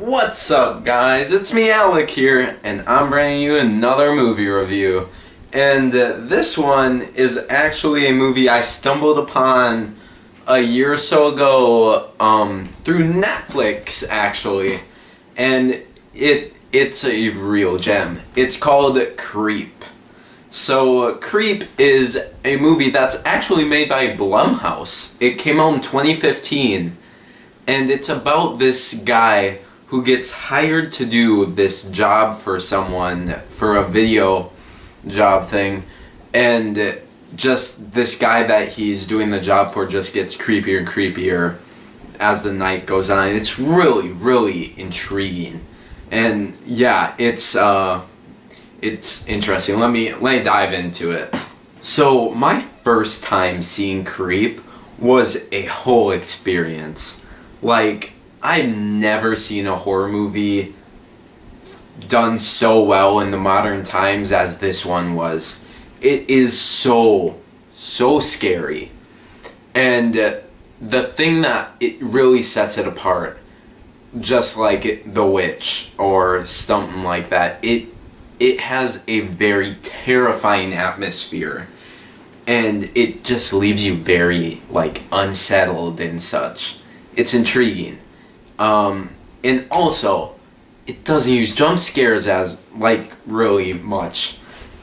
What's up, guys? It's me, Alec here, and I'm bringing you another movie review. And this one is actually a movie I stumbled upon a year or so ago through Netflix, actually. And it's a real gem. It's called Creep. So, Creep is a movie that's actually made by Blumhouse. It came out in 2015, and it's about this guy who gets hired to do this job for someone, for a video job thing, and just this guy that he's doing the job for just gets creepier and creepier as the night goes on. It's really, really intriguing. And yeah, it's interesting. Let me dive into it. So my first time seeing Creep was a whole experience. Like, I've never seen a horror movie done so well in the modern times as this one was. It is so scary. And the thing that it really sets it apart, just like The Witch or something like that, it has a very terrifying atmosphere, and it just leaves you very unsettled and such. It's intriguing. And also, it doesn't use jump scares as really much,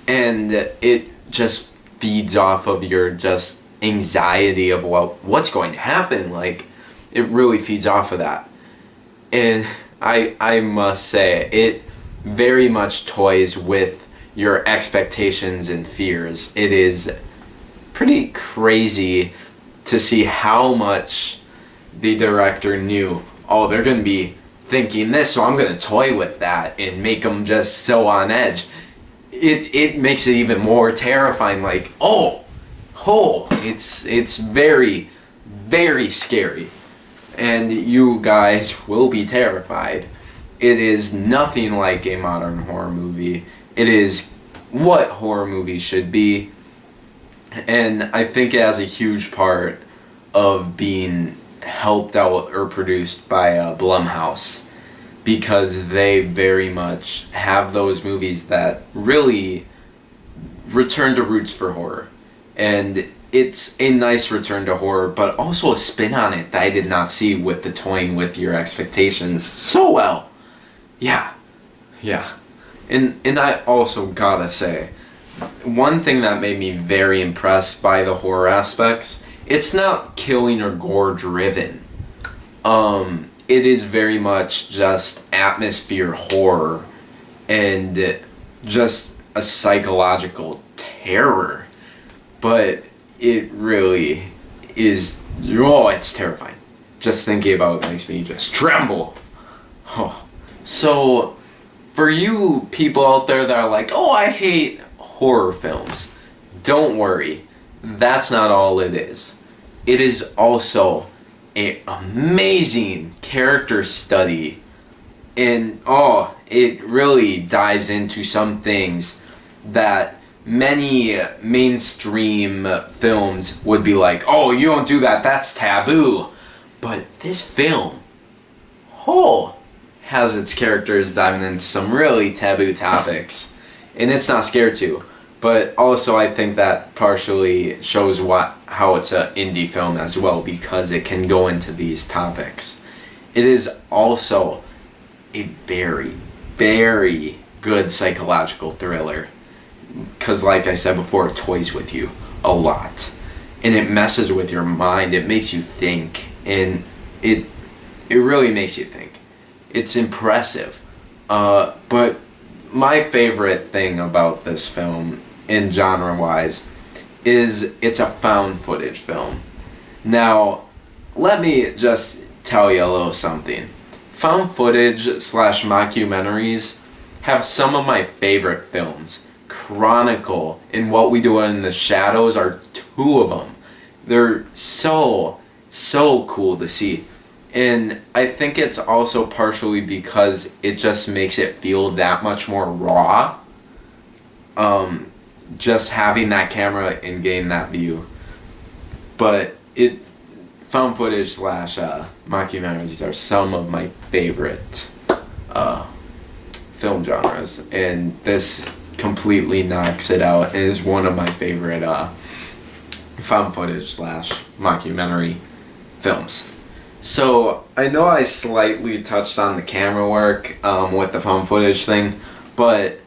and it just feeds off of your just anxiety of what's going to happen. It really feeds off of that. And I must say, it very much toys with your expectations and fears. It is pretty crazy to see how much the director knew. Oh, they're going to be thinking this, so I'm going to toy with that and make them just so on edge. It makes it even more terrifying. It's very, very scary. And you guys will be terrified. It is nothing like a modern horror movie. It is what horror movies should be. And I think it has a huge part of being helped out or produced by Blumhouse, because they very much have those movies that really return to roots for horror. And it's a nice return to horror, but also a spin on it that I did not see with the toying with your expectations so well. Yeah. And I also gotta say, one thing that made me very impressed by the horror aspects, it's not killing or gore driven. It is very much just atmosphere horror and just a psychological terror. But it really is, it's terrifying. Just thinking about it makes me just tremble. Oh. So, for you people out there that are like, oh, I hate horror films, don't worry. That's not all it is. It is also an amazing character study. And, it really dives into some things that many mainstream films would be like, oh, you don't do that, that's taboo. But this film, has its characters diving into some really taboo topics. And it's not scared to. But also I think that partially shows how it's an indie film as well, because it can go into these topics. It is also a very, very good psychological thriller, because like I said before, it toys with you a lot. And it messes with your mind. It makes you think. And it really makes you think. It's impressive. But my favorite thing about this film, in genre-wise, is it's a found footage film. Now, let me just tell you a little something. Found footage / mockumentaries have some of my favorite films. Chronicle and What We Do in the Shadows are two of them. They're so cool to see. And I think it's also partially because it just makes it feel that much more raw. Just having that camera and getting that view. But found footage / mockumentaries are some of my favorite. film genres, and this completely knocks it out. It is one of my favorite found footage slash mockumentary films. So I know I slightly touched on the camera work with the found footage thing, but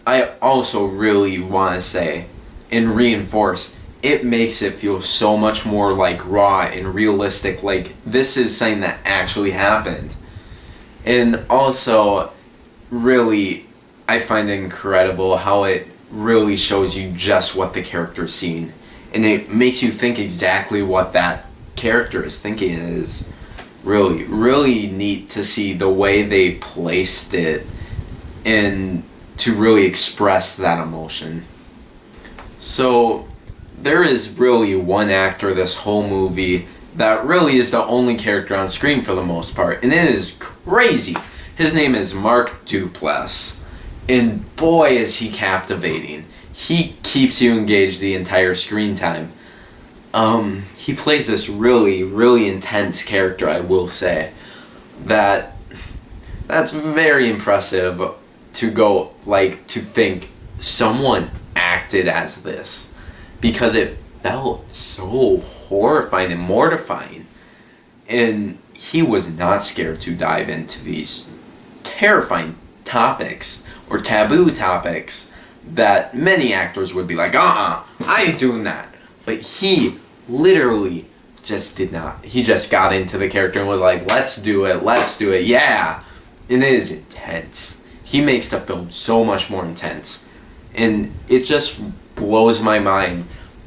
I also really want to say and reinforce, it makes it feel so much more like raw and realistic, like this is something that actually happened. And also, really, I find it incredible how it really shows you just what the character's seen. And it makes you think exactly what that character is thinking. It is really, really neat to see the way they placed it and to really express that emotion. So, there is really one actor this whole movie that really is the only character on screen for the most part, and it is crazy. His name is Mark Duplass, and boy is he captivating. He keeps you engaged the entire screen time. He plays this really, really intense character, I will say. That's very impressive to go, like, to think someone acted as this. Because it felt so horrifying and mortifying. And he was not scared to dive into these terrifying topics or taboo topics that many actors would be like, I ain't doing that. But he literally just did not. He just got into the character and was like, let's do it, yeah. And it is intense. He makes the film so much more intense. And it just blows my mind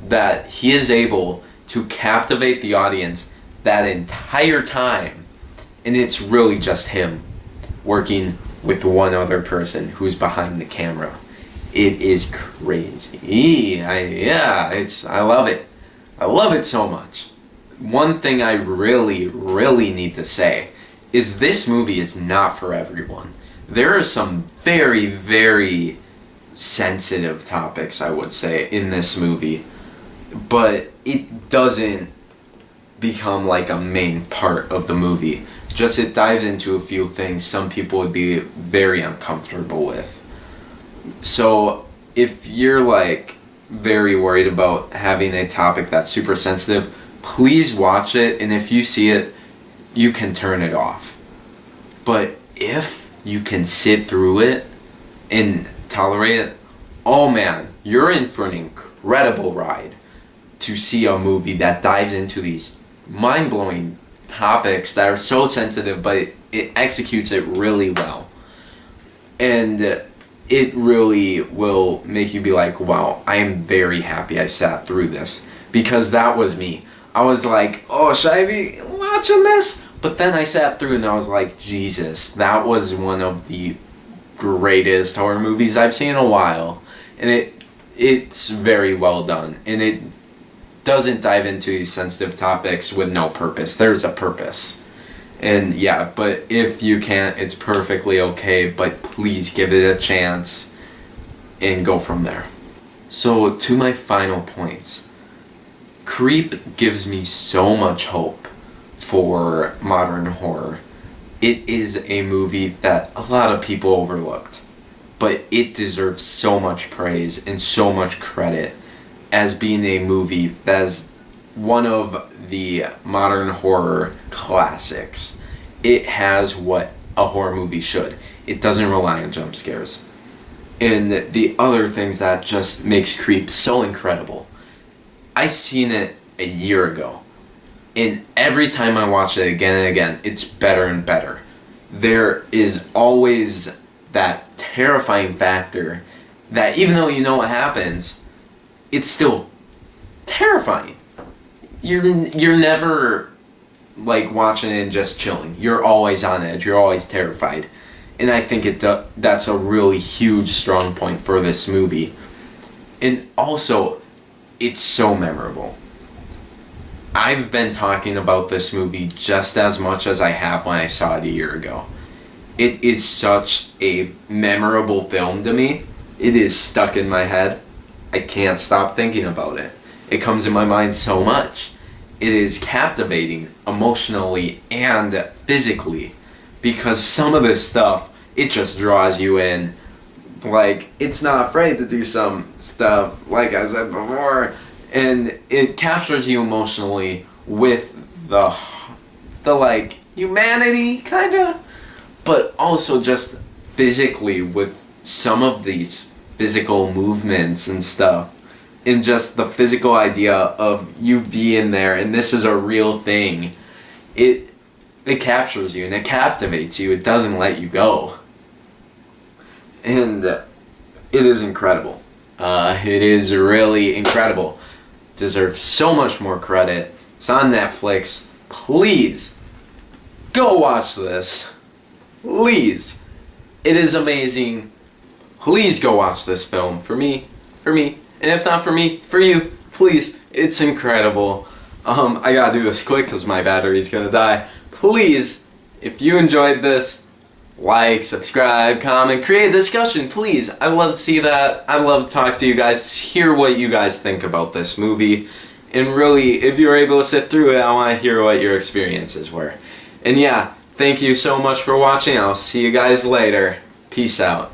that he is able to captivate the audience that entire time, and it's really just him working with one other person who's behind the camera. It is crazy. I love it. I love it so much. One thing I really, really need to say is this movie is not for everyone. There are some very, very sensitive topics, I would say, in this movie, but it doesn't become like a main part of the movie. Just it dives into a few things some people would be very uncomfortable with. So if you're like very worried about having a topic that's super sensitive, please watch it, and if you see it, you can turn it off. But if you can sit through it and tolerate it, oh man, you're in for an incredible ride to see a movie that dives into these mind-blowing topics that are so sensitive, but it executes it really well. And it really will make you be like, wow, I am very happy I sat through this. Because that was me. I was like, oh, should I be watching this? But then I sat through and I was like, Jesus, that was one of the greatest horror movies I've seen in a while. And it's very well done. And it doesn't dive into these sensitive topics with no purpose. There's a purpose. And yeah, but if you can't, it's perfectly okay. But please give it a chance and go from there. So to my final points. Creep gives me so much hope for modern horror. It is a movie that a lot of people overlooked, but it deserves so much praise and so much credit as being a movie that is one of the modern horror classics. It has what a horror movie should. It doesn't rely on jump scares. And the other things that just makes Creep so incredible. I seen it a year ago. And every time I watch it again and again, it's better and better. There is always that terrifying factor that even though you know what happens, it's still terrifying. You're never like watching it and just chilling. You're always on edge. You're always terrified. And I think that's a really huge strong point for this movie. And also, it's so memorable. I've been talking about this movie just as much as I have when I saw it a year ago. It is such a memorable film to me. It is stuck in my head. I can't stop thinking about it. It comes in my mind so much. It is captivating emotionally and physically because some of this stuff it just draws you in. Like, it's not afraid to do some stuff, like I said before, and it captures you emotionally with the like, humanity, kinda, but also just physically with some of these physical movements and stuff, and just the physical idea of you being there, and this is a real thing. It captures you, and it captivates you, it doesn't let you go. And it is incredible. It is really incredible. Deserves so much more credit. It's on Netflix. Please, go watch this. Please. It is amazing. Please go watch this film. For me. And if not for me, for you. Please. It's incredible. I gotta do this quick because my battery's gonna die. Please, if you enjoyed this, like, subscribe, comment, create a discussion, please. I love to see that. I love to talk to you guys, hear what you guys think about this movie. And really, if you're able to sit through it, I want to hear what your experiences were. And yeah, thank you so much for watching. I'll see you guys later. Peace out.